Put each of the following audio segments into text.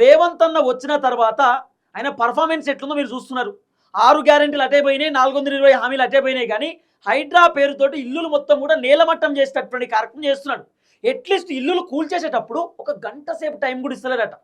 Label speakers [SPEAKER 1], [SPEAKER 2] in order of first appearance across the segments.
[SPEAKER 1] రేవంత్ అన్న వచ్చిన తర్వాత ఆయన పర్ఫార్మెన్స్ ఎట్లుందో మీరు చూస్తున్నారు. 6 గ్యారెంటీలు అటే పోయినాయి, 420 హామీలు అటే పోయినాయి. కానీ హైడ్రా పేరుతోటి ఇల్లులు మొత్తం కూడా నేలమట్టం చేసేటటువంటి కార్యక్రమం చేస్తున్నాడు. అట్లీస్ట్ ఇల్లులు కూల్చేసేటప్పుడు ఒక గంట సేపు టైం కూడా ఇస్తలేరట.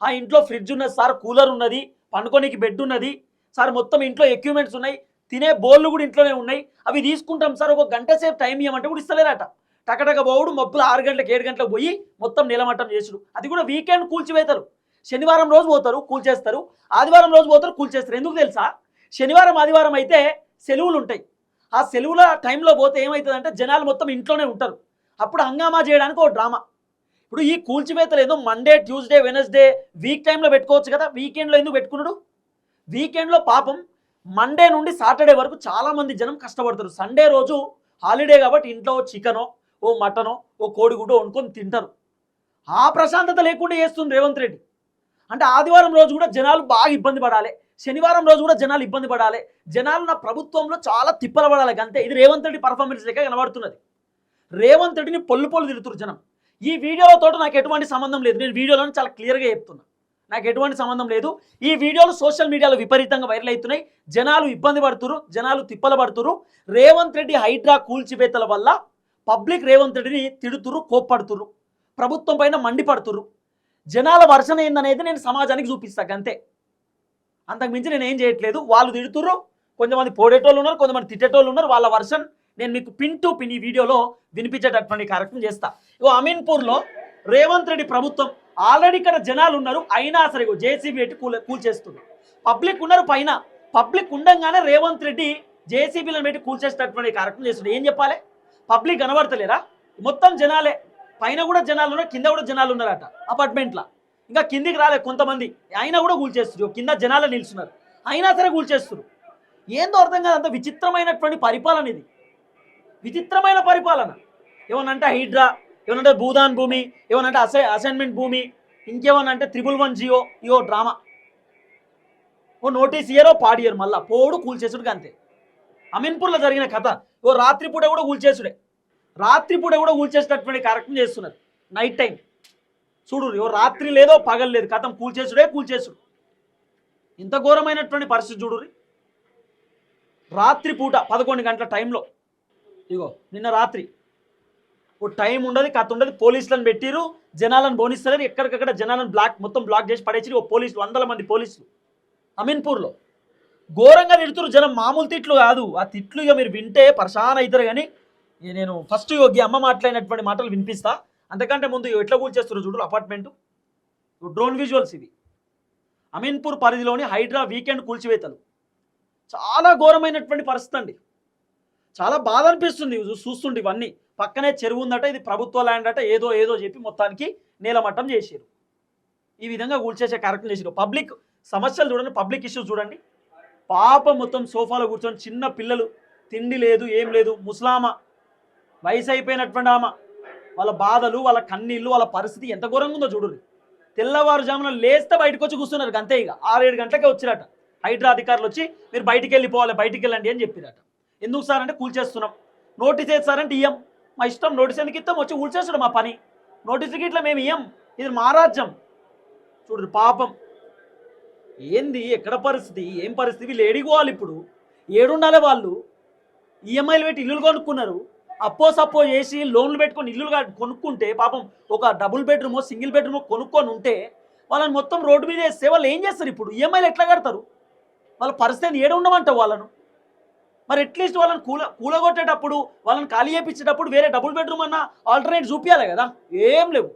[SPEAKER 1] ఆ ఇంట్లో ఫ్రిడ్జ్ ఉన్నది సార్, కూలర్ ఉన్నది, పండుకోనికి బెడ్ ఉన్నది సార్, మొత్తం ఇంట్లో ఎక్విప్మెంట్స్ ఉన్నాయి, తినే బోళ్ళు కూడా ఇంట్లోనే ఉన్నాయి, అవి తీసుకుంటాం సార్, ఒక గంట సేపు టైం ఇవ్వమంటే కూడా ఇస్తలేరట. టకటక పోవుడు, మబ్బులు 6 గంటలకు 7 గంటలకు పోయి మొత్తం నేలమట్టం చేసుడు. అది కూడా వీకెండ్ కూల్చివేతారు. శనివారం రోజు పోతారు కూల్చేస్తారు, ఆదివారం రోజు పోతారు కూల్చేస్తారు. ఎందుకు తెలుసా? శనివారం ఆదివారం అయితే సెలవులు ఉంటాయి. ఆ సెలవుల టైంలో పోతే ఏమవుతుందంటే జనాలు మొత్తం ఇంట్లోనే ఉంటారు. అప్పుడు హంగామా చేయడానికి ఒక డ్రామా. ఇప్పుడు ఈ కూల్చివేతలు ఏదో మండే, ట్యూస్డే, వెనస్డే వీక్ టైంలో పెట్టుకోవచ్చు కదా, వీకెండ్లో ఎందుకు పెట్టుకున్నాడు? వీకెండ్లో పాపం మండే నుండి సాటర్డే వరకు చాలామంది జనం కష్టపడతారు. సండే రోజు హాలిడే కాబట్టి ఇంట్లో ఓ చికెనో, ఓ మటనో, ఓ కోడిగుడ్డో వండుకొని తింటారు. ఆ ప్రశాంతత లేకుండా చేస్తుంది రేవంత్ రెడ్డి. అంటే ఆదివారం రోజు కూడా జనాలు బాగా ఇబ్బంది పడాలి, శనివారం రోజు కూడా జనాలు ఇబ్బంది పడాలి, జనాలు నా ప్రభుత్వంలో చాలా తిప్పల పడాలి. అంతే. ఇది రేవంత్ రెడ్డి పర్ఫార్మెన్స్ లెక్క కనబడుతున్నది. రేవంత్ రెడ్డిని పొల్లు తిరుగుతున్నారు జనం. ఈ వీడియోలతో నాకు ఎటువంటి సంబంధం లేదు. నేను వీడియోలను చాలా క్లియర్గా చెప్తున్నా, నాకు ఎటువంటి సంబంధం లేదు. ఈ వీడియోలు సోషల్ మీడియాలో విపరీతంగా వైరల్ అవుతున్నాయి. జనాలు ఇబ్బంది పడుతురు, జనాలు తిప్పల పడుతురు. రేవంత్ రెడ్డి హైడ్రా కూల్చివేతల వల్ల పబ్లిక్ రేవంత్ రెడ్డిని తిడుతురు, కోప్పడుతురు, ప్రభుత్వం పైన మండిపడుతురు. జనాల వర్షన ఏందనేది నేను సమాజానికి చూపిస్తాను అంతే. అంతకుమించి నేను ఏం చేయట్లేదు. వాళ్ళు తిడుతురు, కొంతమంది పోడేటోళ్ళు ఉన్నారు, కొంతమంది తిట్టేటోళ్ళు ఉన్నారు. వాళ్ళ వర్షన్ నేను మీకు పిన్ టు పిన్ ఈ వీడియోలో వినిపించేటటువంటి కార్యక్రమం చేస్తా. ఇగో అమీన్పూర్లో రేవంత్ రెడ్డి ప్రభుత్వం ఆల్రెడీ ఇక్కడ జనాలు ఉన్నారు, అయినా సరే జేసీబీ పెట్టి కూల్చేస్తున్నారు. పబ్లిక్ ఉన్నారు పైన. పబ్లిక్ ఉండంగానే రేవంత్ రెడ్డి జేసీబీలను పెట్టి కూల్చేసేటటువంటి కార్యక్రమం చేస్తున్నారు. ఏం చెప్పాలి? పబ్లిక్ కనబడతలేరా? మొత్తం జనాలే. పైన కూడా జనాలు ఉన్నారు, కింద కూడా జనాలు ఉన్నారట అపార్ట్మెంట్లో. ఇంకా కిందికి రాలే కొంతమంది, అయినా కూడా కూల్చేస్తారు. కింద జనాలే నిలుస్తున్నారు, అయినా సరే కూల్చేస్తారు. ఏందో అర్థం కాదు. అంత విచిత్రమైనటువంటి పరిపాలన ఇది, విచిత్రమైన పరిపాలన. ఏమనంటే హైడ్రా, ఏమనంటే భూదాన్ భూమి, ఏమనంటే అసైన్మెంట్ భూమి, ఇంకేమనంటే 111 జియో. ఇయో డ్రామా. ఓ నోటీస్ ఇయరో పాడియరు, మళ్ళా పోడు కూల్చేసుడుగా అంతే. అమీన్పూర్లో జరిగిన కథ. ఓ రాత్రిపూట కూడా కూల్చేసుడే, రాత్రిపూట కూడా కూల్చేసేటటువంటి కార్యక్రమం చేస్తున్నారు. నైట్ టైం చూడు, ఓ రాత్రి లేదో పగలు లేదు, కథం కూల్చేసుడే కూల్చేసుడు. ఇంత ఘోరమైనటువంటి పరిస్థితి చూడు. రాత్రిపూట 11 గంటల టైంలో, ఇగో నిన్న రాత్రి ఓ టైం ఉండదు, కథ ఉండదు. పోలీసులను పెట్టిరు, జనాలను బోనిస్తారు. ఎక్కడికక్కడ జనాలను మొత్తం బ్లాక్ చేసి పడేసి ఓ పోలీసులు, 100 మంది పోలీసులు అమీన్పూర్లో ఘోరంగా తిడుతురు జనం. మామూలు తిట్లు కాదు. ఆ తిట్లు ఇక మీరు వింటే పరేషాన్ అవుతారు. కానీ నేను ఫస్ట్ అమ్మ మాట్లాడినటువంటి మాటలు వినిపిస్తా. అంతకంటే ముందు ఎట్లా కూల్చేస్తారు చూడు అపార్ట్మెంట్. డ్రోన్ విజువల్స్ ఇవి. అమీన్పూర్ పరిధిలోని హైడ్రా వీకెండ్ కూల్చివేతలు. చాలా ఘోరమైనటువంటి పరిస్థితి అండి. చాలా బాధ అనిపిస్తుంది చూస్తుంటే. ఇవన్నీ పక్కనే చెరువు ఉందట, ఇది ప్రభుత్వ ల్యాండ్ అట, ఏదో ఏదో చెప్పి మొత్తానికి నేలమట్టం చేసారు. ఈ విధంగా కూల్చేసే కార్యక్రమం చేసారు. పబ్లిక్ సమస్యలు చూడండి, పబ్లిక్ ఇష్యూస్ చూడండి. పాపం మొత్తం సోఫాలో కూర్చొని చిన్న పిల్లలు, తిండి లేదు, ఏం లేదు. ముసలామ, వయసు అయిపోయినటువంటి ఆమె, వాళ్ళ బాధలు, వాళ్ళ కన్నీళ్ళు, వాళ్ళ పరిస్థితి ఎంత ఘోరంగా ఉందో చూడండి. తెల్లవారుజామున లేస్తే బయటకు వచ్చి కూర్చున్నారు అంతే. ఇక 6-7 గంటలకే వచ్చిరట హైడ్రా అధికారులు. వచ్చి మీరు బయటికి వెళ్ళిపోవాలి, బయటికి వెళ్ళండి అని చెప్పిరట. ఎందుకు సార్ అంటే కూల్చేస్తున్నాం. నోటీస్ వేస్తారంటే ఇయ్యం, మా ఇష్టం. నోటీస్ ఎందుకు ఇస్తాం? వచ్చి కూల్చేస్తాడు మా పని. నోటీసులకి ఇట్లా మేము ఇయ్యం, ఇది మా రాజ్యం. చూడు పాపం ఏంది, ఎక్కడ పరిస్థితి, ఏం పరిస్థితి. వీళ్ళు ఏడిపోవాలి ఇప్పుడు, ఏడుండాలి వాళ్ళు. ఈఎంఐలు పెట్టి ఇల్లులు కొనుక్కున్నారు, అప్పో సప్పో చేసి లోన్లు పెట్టుకొని ఇల్లులు కొనుక్కుంటే పాపం ఒక డబుల్ బెడ్రూమో సింగిల్ బెడ్రూమో కొనుక్కొని ఉంటే వాళ్ళని మొత్తం రోడ్డు మీద వేస్తే వాళ్ళు ఏం చేస్తారు? ఇప్పుడు ఈఎంఐలు ఎట్లా కడతారు? వాళ్ళ పరిస్థితి ఏడు ఉండమంటావు వాళ్ళను? మరి అట్లీస్ట్ వాళ్ళని కూలగొట్టేటప్పుడు, వాళ్ళని ఖాళీ చేయించేటప్పుడు వేరే డబుల్ బెడ్రూమ్ అన్న ఆల్టర్నేట్ చూపించాలి కదా. ఏం లేవు.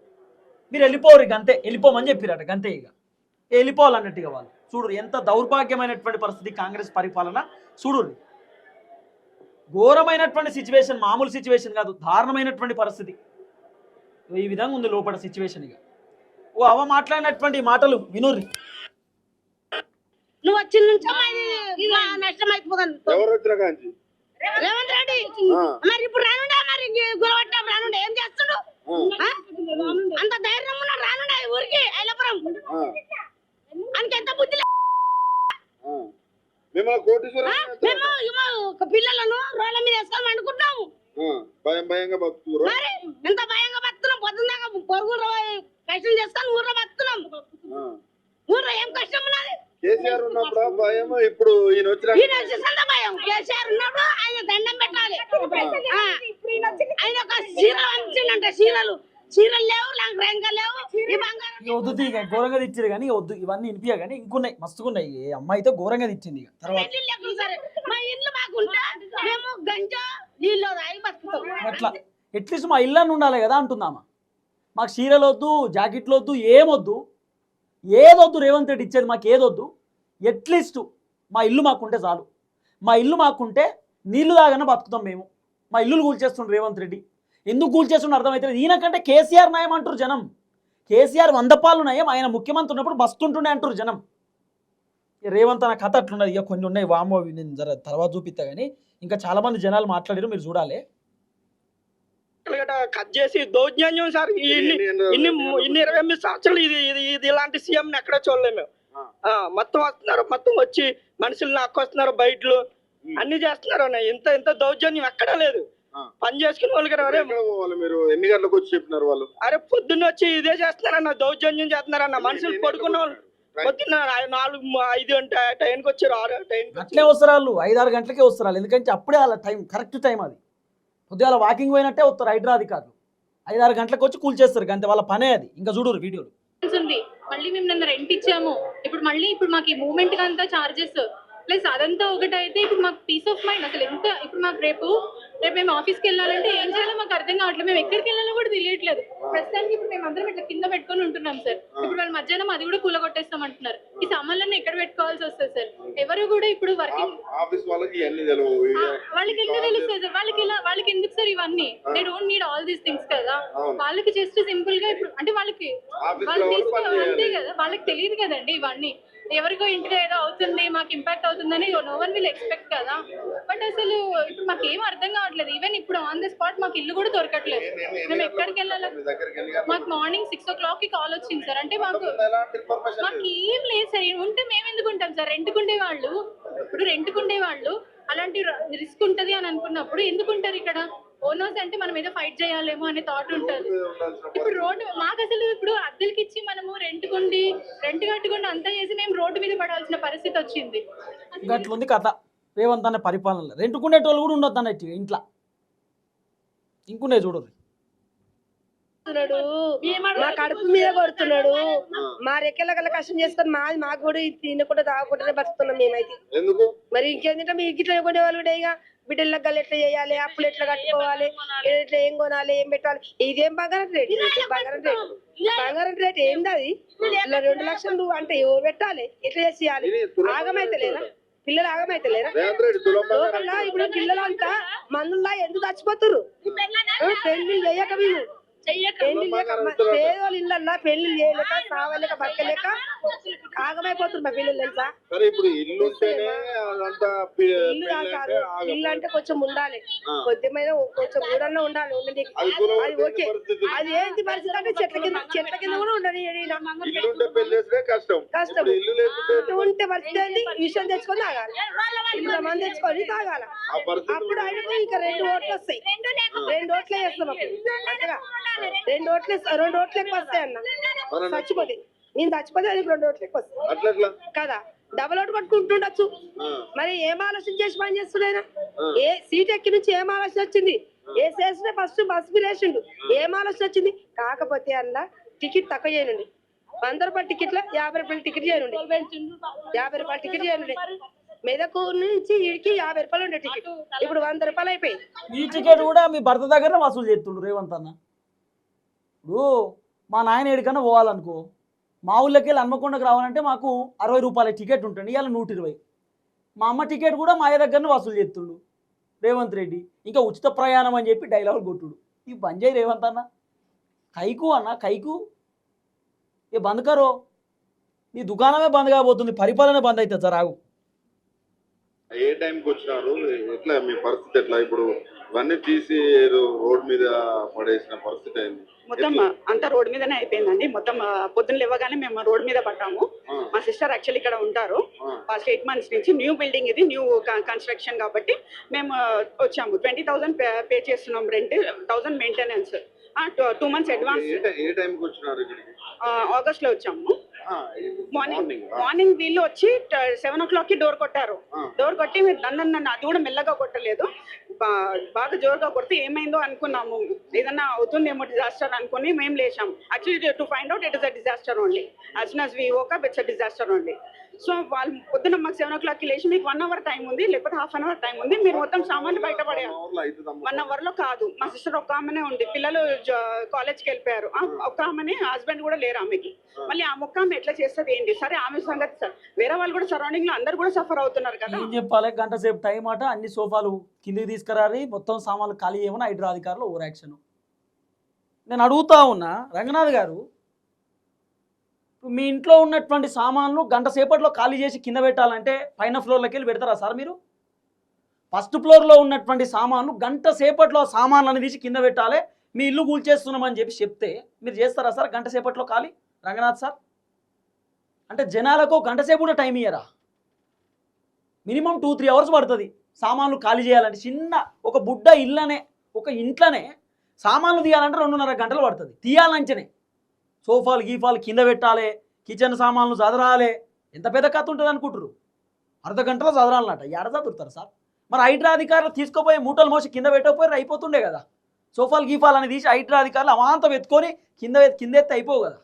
[SPEAKER 1] మీరు వెళ్ళిపోరు ఇక అంతే, వెళ్ళిపోమని చెప్పిరట గంతే. ఇక వెళ్ళిపోవాలన్నట్టుగా వాళ్ళు. చూడు ఎంత దౌర్భాగ్యమైనటువంటి పరిస్థితి కాంగ్రెస్ పరిపాలన. చూడు ఘోరమైనటువంటి సిచ్యువేషన్, మామూలు సిచ్యువేషన్ కాదు, దారుణమైనటువంటి పరిస్థితి. ఈ విధంగా ఉంది లోపల సిచ్యువేషన్. ఇక ఓ అవ మాట్లాడినటువంటి మాటలు వినుర్రి.
[SPEAKER 2] నువ్వు వచ్చిన నుంచి నష్టం అయిపోతుంది. రేవంత్ రెడ్డి మరి ఇప్పుడు రానుండే, మరి గురవట్టం రానుండే ఏం చేస్తుండు? అంత ధైర్యం ఉన్నాడు రానుండే ఊరికి ఐలపురం. ఆయనకి ఎంత బుద్ధి లేదు. మేము పిల్లలను రోడ్ల మీద వేసుకొని వండుకుంటాము. మరి ఎంత భయంగా బతున్నాం. పొద్దున్న పొరుగురు కష్టం చేసుకొని ఊర్లో బతున్నాం.
[SPEAKER 3] కేసీఆర్ ఉన్నప్పుడు భయం, ఇప్పుడు ఈయన వచ్చిన
[SPEAKER 2] ఈయన వచ్చేసంత భయం. కేసీఆర్ ఉన్నప్పుడు ఆయన దండం పెట్టాలి. ఆయన ఒక చీరలు అందించిండంట. చీరలు లేవు, నాకు రేంగా లేవు. ఈ బంగారం
[SPEAKER 1] ఇక వద్దు ఇక ఘోరంగా తిట్టిరు కానీ వద్దు ఇవన్నీ వినిపించ కానీ ఇంకున్నాయి మస్తుగా ఉన్నాయి. ఈ అమ్మాయి అయితే ఘోరంగా తిట్టింది. ఇక తర్వాత
[SPEAKER 2] పెళ్లి లేకుండా సరే మా ఇల్లు మాకుంటే మేము గంజా నీళ్ళు రాయి బతుకుతాం.
[SPEAKER 1] అట్లా అట్లీస్ట్ మా ఇల్లు అని ఉండాలి కదా అంటుందామా. మాకు చీరలు వద్దు, జాకెట్లు వద్దు, ఏమొద్దు, ఏదొద్దు. రేవంత్ రెడ్డి ఇచ్చేది మాకు ఏదొద్దు. అట్లీస్ట్ మా ఇల్లు మాకుంటే చాలు. మా ఇల్లు మాకుంటే నీళ్లు తాగానే బతుకుతాం మేము. మా ఇల్లులు కూల్చేస్తుండ్రు రేవంత్ రెడ్డి. ఎందుకు కూల్చేస్తుండ్రు అర్థమవుతుంది. ఈయనకంటే కేసీఆర్ నయం అంటారు జనం. కేసీఆర్ 100 పాలు నయం. ఆయన ముఖ్యమంత్రి ఉన్నప్పుడు బస్తుంటుండే అంటారు జనం. రేవంత్ అన్న కథ అట్లున్నది. ఇక కొన్ని ఉన్నాయి వామో, నేను జర తర్వాత చూపిస్తా కానీ ఇంకా చాలా మంది జనాలు మాట్లాడారు, మీరు చూడాలి.
[SPEAKER 4] కట్ చేసి దౌర్జన్యం సార్. ఇన్ని 28 సంవత్సరాలు ఇది ఇలాంటి సీఎం ఎక్కడ చూడలేము మేము. మొత్తం వస్తున్నారు, మొత్తం వచ్చి మనుషులు నాకొస్తున్నారు, బయటలు అన్ని చేస్తున్నారు అన్న. ఇంత దౌర్జన్యం ఎక్కడా లేదు. పని చేసుకునే వాళ్ళు
[SPEAKER 3] మీరు ఎన్ని గంటలకు వచ్చి చెప్పినారు వాళ్ళు?
[SPEAKER 4] అరే పొద్దున్న వచ్చి ఇదే చేస్తున్నారన్న, దౌర్జన్యం చేస్తున్నారన్న. మనుషులు పడుకున్న వాళ్ళు పొద్దున్న 4-5 గంట టైంకి వచ్చారు, 6 టైంకి
[SPEAKER 1] అట్లే వస్తారు వాళ్ళు. 5-6 గంటలకే వస్తారు వాళ్ళు. ఎందుకంటే అప్పుడే వాళ్ళ టైం, కరెక్ట్ టైం అది. పొద్దుగాల వాకింగ్ పోయినట్టే వస్తారు హైడ్రా అధికారులు. 5-6 గంటలకు వచ్చి కూల్చేస్తారు. అంతే వాళ్ళ పనే అది. ఇంకా చూడరు వీడియోలు.
[SPEAKER 5] ఉంది. మళ్ళీ మేము నిన్న రెంట్ ఇచ్చాము. ఇప్పుడు మాకు ఈ మూమెంట్ అంతా చార్జెస్ ప్లస్ అదంతా ఒకటైతే ఇప్పుడు మాకు పీస్ ఆఫ్ మైండ్ అసలు ఎంత. ఇప్పుడు మాకు రేపు మేము ఆఫీస్కి వెళ్ళాలంటే ఏం చేయాలో మాకు అర్థం కావట్లేదు. మేము ఎక్కడికి వెళ్ళాలో కూడా తెలియట్లేదు. ప్రస్తుతానికి ఇప్పుడు మేము అందరం ఇట్లా కింద పెట్టుకొని ఉంటున్నాం సార్. ఇప్పుడు వాళ్ళు మధ్యాహ్నం అది కూడా కూలగొట్టేస్తాం అంటున్నారు. ఈ సామాన్లన్నీ ఎక్కడ పెట్టుకోవాల్సి వస్తుంది సార్. ఎవరు కూడా ఇప్పుడు వర్కింగ్ వాళ్ళకి ఎందుకు తెలుస్తుంది సార్. వాళ్ళకి ఎందుకు సార్ ఇవన్నీ. They don't need all these things కదా. వాళ్ళకి జస్ట్ సింపుల్ గా ఇప్పుడు అంటే వాళ్ళకి వాళ్ళు తీసుకుని అంతే కదా, వాళ్ళకి తెలియదు కదండి ఇవన్నీ. ఎవరికో ఇంటిలో ఏదో అవుతుంది, మాకు ఇంపాక్ట్ అవుతుందని నో వన్ విల్ ఎక్స్పెక్ట్ కదా. బట్ అసలు ఇప్పుడు మాకు ఏం అర్థం కావట్లేదు. ఈవెన్ ఇప్పుడు ఆన్ ద స్పాట్ మాకు ఇల్లు కూడా దొరకట్లేదు. మేము ఎక్కడికి వెళ్ళాలి. మాకు మార్నింగ్ 6 o'clock కి కాల్ వచ్చింది సార్. అంటే మాకు ఏం లేదు సార్. ఉంటే మేము ఎందుకు ఉంటాం సార్. రెంట్కుండే వాళ్ళు అలాంటి రిస్క్ ఉంటది అని అనుకున్నప్పుడు ఎందుకు ఉంటారు ఇక్కడ. ఓనర్స్ అంటే మనం ఏదో ఫైట్ చేయాలేమో అనే థాట్ ఉంటుంది. ఇప్పుడు రోడ్డు మాకు అసలు ఇప్పుడు అద్దెలకి ఇచ్చి మనము రెంట్ కట్టుకుండి అంతా చేసి మేము రోడ్డు మీద పడాల్సిన పరిస్థితి వచ్చింది.
[SPEAKER 1] అట్లుంది కథ రేవంత్ అనే పరిపాలనలో. రెంట్కుండేటోళ్ళు కూడా ఉండొద్దు అన్నట్టు ఇంట్లో. ఇంకునే చూడరు.
[SPEAKER 6] మా కడుపు మీద కొడుతున్నాడు. మా రెక్కల గల కష్టం చేసుకొని మాకు కూడా తినకుండా తాగకుండానే బతుకుతున్నాం మేమైతే. మరి ఇంకేంటంటే మీ ఇట్లా కొనే వాళ్ళు కూడా ఇక బిడ్డల గల్లు ఎట్లా చేయాలి, అప్పులు ఎట్లా కట్టుకోవాలి, ఎట్లా ఏం కొనాలి, ఏం పెట్టాలి. ఇదేం బంగారం రేటు. బంగారం రేటు ఏంది అది. ఇలా 2 లక్షలు అంటే ఎవరు పెట్టాలి, ఎట్లా చేయాలి. ఆగమైతే లేదా పిల్లలు, ఆగమైతే లేదా లోపల. ఇప్పుడు పిల్లలంతా మందుల్లా ఎందుకు చచ్చిపోతున్నారు. పెళ్లి చేయక మేము పేదోళ్ళు ఇళ్ళల్లా పెళ్లి చేయలేక సావలేక బతకలేక ఆగమైపోతుంది మా పిల్లలు తెలుసా. ఇల్లు అంటే కొంచెం ఉండాలి, కొద్దిమైన కొంచెం గూడన్నా ఉండాలి. అది ఓకే. అది ఏంటి పరిస్థితి అంటే చెట్ల కింద కూడా ఉండని కష్టం. ఉంటే పరిస్థితి ఏంటి, విషయం తెచ్చుకొని తాగాలి. ఇంతమంది తెచ్చుకొని తాగాల. అప్పుడు ఆయనకు ఇంకా 2 ఓట్లు వస్తాయి. 2 ఓట్లే వేస్తాం అప్పుడు. అంతగా 2 ఓట్లు ఎక్కువ వస్తాయి అన్న. చచ్చిపోతే నేను చచ్చిపోతే అది 2 ఓట్లు ఎక్కువ వస్తాయి కదా. డబల్ ఓటు కొట్టుకుంటుండొచ్చు. మరి ఏం ఆలోచన చేసి పని చేస్తున్నాయినా. ఏ సీట్ ఎక్కి నుంచి ఏం ఆలోచన వచ్చింది. ఏ చేసిన ఫస్ట్ బస్ వేసిండు. ఏం ఆలోచన వచ్చింది. కాకపోతే అన్న టికెట్ తక్కువ చేయనండి. 100 రూపాయల టికెట్ల 50 రూపాయల టికెట్ చేయనండి. 50 రూపాయల టికెట్ చేయనండి. మెదకు నుంచి వీడికి 50 రూపాయలు ఉండే టికెట్ ఇప్పుడు 100 రూపాయలు అయిపోయి.
[SPEAKER 1] ఈ టికెట్ కూడా మీ భర్త దగ్గర వసూలు చేస్తుండ్రు రేవంత్ అన్న. ఇప్పుడు మా నాయన ఎడికన్నా పోవాలనుకో, మా ఊళ్ళకి వెళ్ళి హన్మకొండకు రావాలంటే మాకు 60 రూపాయల టికెట్ ఉంటుంది. ఇవాళ 120. మా అమ్మ టికెట్ కూడా మా దగ్గరనే వసూలు చేస్తుండు రేవంత్ రెడ్డి. ఇంకా ఉచిత ప్రయాణం అని చెప్పి డైలాగులు కొట్టుడు. ఈ బంద్ చేయి రేవంత్ అన్న. కైకు అన్న కైకు ఏ బంద్ కరో. నీ దుకాణమే బంద్ కాబోతుంది, పరిపాలన బంద్ అవుతుంది సార్. ఆగు.
[SPEAKER 3] ఏ టైంకి వచ్చినారు, ఎట్లా మీ పరిస్థితి ఎట్లా? ఇప్పుడు ఇవన్నీ తీసి రోడ్ మీద పడేసిన పరిస్థితి అయింది.
[SPEAKER 7] మొత్తం అంతా రోడ్ మీదనే అయిపోయిందండి. మొత్తం పొద్దున్న లేవగానే మేము రోడ్ మీద పడ్డాము. మా సిస్టర్ యాక్చువల్లీ ఇక్కడ ఉంటారు ఫాస్ట్ 8 months నుంచి. న్యూ బిల్డింగ్ ఇది, న్యూ కన్స్ట్రక్షన్ కాబట్టి మేము వచ్చాము. 20,000 పే చేస్తున్నాం రెంట్, 1,000 మెయింటెనెన్స్, 2 months అడ్వాన్స్.
[SPEAKER 3] ఏ టైంకి వచ్చినారు ఇక్కడికి?
[SPEAKER 7] ఆగస్ట్ లో వచ్చాము. మార్నింగ్ వీళ్ళు వచ్చి 7 o'clock కి డోర్ కొట్టారు. డోర్ కొట్టి మీరు నన్ను అది కూడా మెల్లగా కొట్టలేదు, బాగా జోరుగా కొడితే ఏమైందో అనుకున్నాము, ఏదన్నా అవుతుందేమో డిజాస్టర్ అనుకుని మేము లేచాము. Actually to find out it is a disaster only. As soon as we woke up it's a disaster only. So వాళ్ళు పొద్దున్న మాకు 7 o'clock కి లేచి మీకు 1 hour టైం ఉంది, లేకపోతే హాఫ్ అన్ అవర్ టైం ఉంది, మీరు మొత్తం సామాన్లు బయటపడేయాలి. 1 hour లో కాదు. మా సిస్టర్ ఒక్క ఆమెనే ఉంది, పిల్లలు కాలేజ్కి వెళ్ళిపోయారు. ఒక్క ఆమెనే, హస్బెండ్ కూడా లేరు ఆమెకి. మళ్ళీ ఆ మొక్క ఆమె ఎట్లా చేస్తుంది ఏంటి? సరే ఆమె సంగతి సార్, వేరే వాళ్ళు కూడా సరౌండింగ్ లో అందరు కూడా సఫర్ అవుతున్నారు కదా.
[SPEAKER 1] ఏం చెప్పాలి, గంట సేపు టైం అట, అన్ని సోఫాలు కిందికి తీసుకురారి మొత్తం సామాన్లు ఖాళీ చేయమని హైడ్రా అధికారులు ఓవర్ యాక్షన్. నేను అడుగుతా ఉన్నా రంగనాథ్ గారు, మీ ఇంట్లో ఉన్నటువంటి సామాన్లు గంట సేపట్లో ఖాళీ చేసి కింద పెట్టాలంటే పైన ఫ్లోర్లోకి వెళ్ళి పెడతారా సార్ మీరు? ఫస్ట్ ఫ్లోర్లో ఉన్నటువంటి సామాన్లు గంట సేపట్లో సామాన్లను తీసి కింద పెట్టాలి, మీ ఇల్లు కూల్చేస్తున్నామని చెప్పి చెప్తే మీరు చేస్తారా సార్ గంట సేపట్లో ఖాళీ? రంగనాథ్ సార్, అంటే జనాలకు గంట సేపు కూడా టైం ఇయ్యరా? మినిమం 2-3 hours పడుతుంది సామాన్లు ఖాళీ చేయాలంటే. చిన్న ఒక బుడ్డ ఇళ్ళనే, ఒక ఇంట్లోనే సామాన్లు తీయాలంటే 2.5 గంటలు పడుతుంది. తీయాలంటేనే సోఫాలు గీఫాలు కింద పెట్టాలి, కిచెన్ సామాన్లు చదరాలి, ఎంత పెద్ద కథ ఉంటుంది అనుకుంటారు. అర్ధ గంటలో చదరాలన్నట, ఎడ చదువుతారు సార్? మరి హైడ్రా అధికారులు తీసుకుపోయి మూటలు మోసి కింద పెట్టకపోయి అయిపోతుండే కదా. సోఫాలు గీఫాలు అని తీసి హైడ్రా అధికారులు అమాంతం ఎత్తుకొని కింద ఎత్తి అయిపోవు కదా.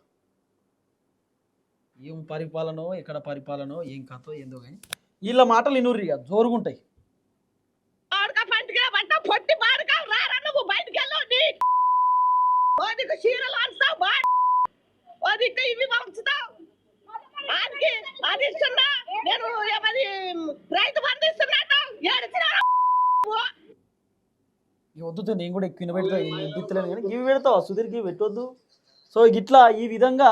[SPEAKER 1] ఏం పరిపాలనో, ఎక్కడ పరిపాలనో, ఏం కథో ఏందో కానీ వీళ్ళ మాటలు ఇనుర్రి జోరుగుంటాయి.
[SPEAKER 2] పొట్టి పాడుకా రారా నువ్వు బయటికి వెళ్ళి చీరలు అంటావు, ఇవి పంచుతావు, అది ఇస్తున్నా నేను ఏమది రైతు బంధు ఇస్తున్నా
[SPEAKER 1] వద్దు, నేను కూడా ఎక్కువ పెడతా, వినిపించలేను కానీ ఇవి పెడతావా సుధీర్కి పెట్టొద్దు. సో ఇట్లా ఈ విధంగా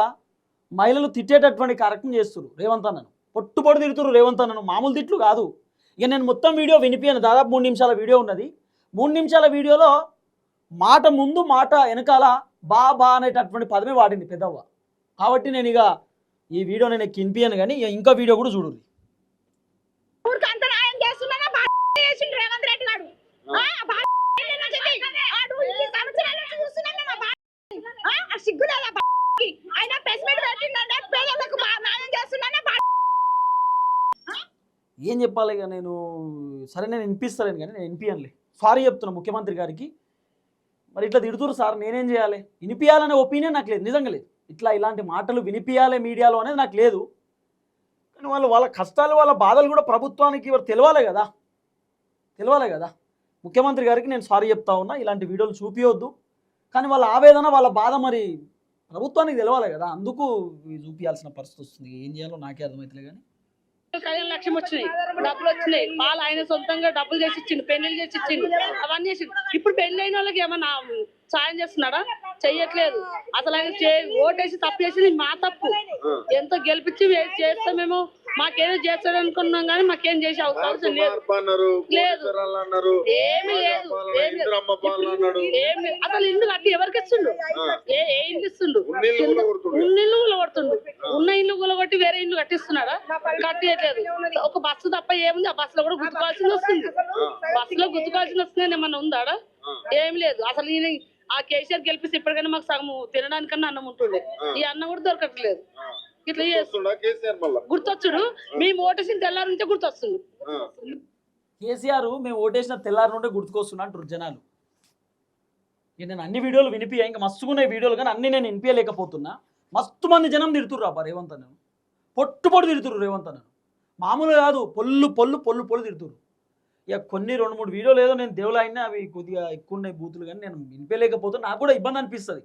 [SPEAKER 1] మహిళలు తిట్టేటటువంటి కార్యక్రమం చేస్తున్నారు రేవంత్ అన్నను, పొట్టుపొడి తిడుతున్నారు రేవంత్ అన్నను, మామూలు తిట్లు కాదు. ఇక నేను మొత్తం వీడియో వినిపించాను, దాదాపు 3 నిమిషాల వీడియో ఉన్నది. 3 నిమిషాల వీడియోలో మాట ముందు మాట వెనకాల బా అనేటటువంటి పదమే వాడింది పెద్దవ్వ. కాబట్టి నేను ఇక ఈ వీడియో నేను వినిపించాను కానీ ఇంకా వీడియో కూడా చూడు. ఏం చెప్పాలి ఇక నేను, సరే నేను వినిపిస్తలేను కానీ నేను వినిపించలే, సారీ చెప్తున్నా ముఖ్యమంత్రి గారికి. మరి ఇట్లా తిడుతురు సార్, నేనేం చేయాలి? వినిపించాలనే ఒపీనియన్ నాకు లేదు, నిజంగా లేదు. ఇలాంటి మాటలు వినిపించాలి మీడియాలో అనేది నాకు లేదు. కానీ వాళ్ళ కష్టాలు వాళ్ళ బాధలు కూడా ప్రభుత్వానికి తెలియాలి కదా. ముఖ్యమంత్రి గారికి నేను సారీ చెప్తా ఉన్నా, ఇలాంటి వీడియోలు చూపించొద్దు. కానీ వాళ్ళ ఆవేదన వాళ్ళ బాధ మరి ప్రభుత్వానికి తెలియాలి కదా, అందుకు చూపించాల్సిన పరిస్థితి వస్తుంది. ఏం చేయాలో నాకే అర్థమవుతలే కానీ.
[SPEAKER 2] కళ్యాణ లక్ష్యం వచ్చినాయి, డబ్బులు వచ్చినాయి, వాళ్ళు ఆయన సొంతంగా డబ్బులు చేసి ఇచ్చిండు, పెళ్లిళ్ళు చేసి ఇచ్చిండు, అవన్నీ చేసిండు. ఇప్పుడు పెళ్లి అయిన వాళ్ళకి ఏమన్నా సాయం చేస్తున్నాడా? చెయ్యట్లేదు. అసలు ఆయన ఓటేసి తప్పు చేసింది మా తప్పు. ఎంతో గెలిపించి చేస్తామేమో, మాకేదో చేస్తాడు అనుకున్నాం కానీ మాకేం చేసే అవకాశం లేదు. ఏమి లేదు, అసలు ఇల్లు కట్టి ఎవరికి ఇస్తుండు? ఏ ఇల్లు ఇస్తుండు? ఉన్న ఇల్లు కూలగొడుతుండు. ఉన్న ఇల్లు కూలగొట్టి వేరే ఇల్లు కట్టిస్తున్నాడా? కట్టేయట్లేదు. ఒక బస్సు తప్ప ఏముంది? ఆ బస్సులో కూడా గుర్తుకోవాల్సింది వస్తుంది. బస్సులో గుర్తుకోవాల్సింది వస్తుంది ఏమన్నా ఉందాడా? ఏమి లేదు. అసలు ఈయన ఆ కేసీఆర్ గెలిపిస్తే ఇప్పటికైనా మాకు సగం తినడానికన్నా అన్నం ఉంటుండే, ఈ అన్నం కూడా దొరకట్లేదు. ఇట్లా గుర్తొచ్చుడు, మేము ఓటేసిన తెల్లారి నుంచే గుర్తొస్తుంది.
[SPEAKER 1] కేసీఆర్ మేము ఓటేసిన తెల్లారి నుండే గుర్తుకొస్తున్నా అంటారు జనాలు. నేను అన్ని వీడియోలు వినిపించా, ఇంకా మస్తుకున్నాయి వీడియోలు కానీ అన్ని నేను వినిపించలేకపోతున్నా. మస్తు మంది జనం తిడుతుర్రు అబ్బా రేవంత్ అన్నను, పొట్టు తిడుతుర్రు రేవంత్ అన్నను. మామూలు కాదు, పొల్లు తిడుతుర్రు. ఇక కొన్ని 2-3 వీడియోలు ఏదో నేను దేవుళ్ళు అయినా అవి కొద్దిగా ఎక్కువ ఉన్నాయి బూతులు, కానీ నేను వినిపించలేకపోతే నాకు కూడా ఇబ్బంది అనిపిస్తుంది.